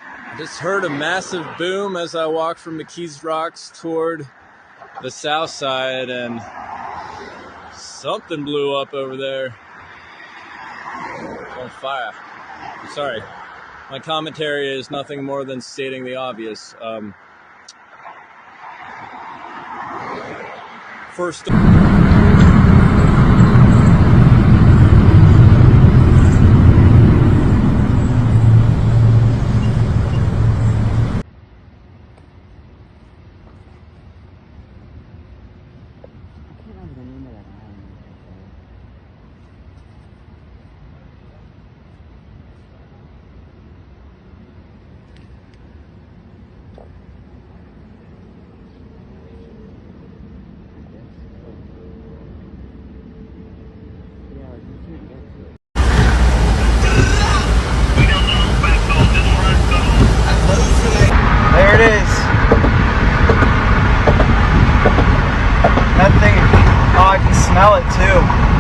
I just heard a massive boom as I walked from McKees Rocks toward the south side, and something blew up over there. On fire. Sorry. My commentary is nothing more than stating the obvious. First. There it is. That thing, oh, I can smell it too.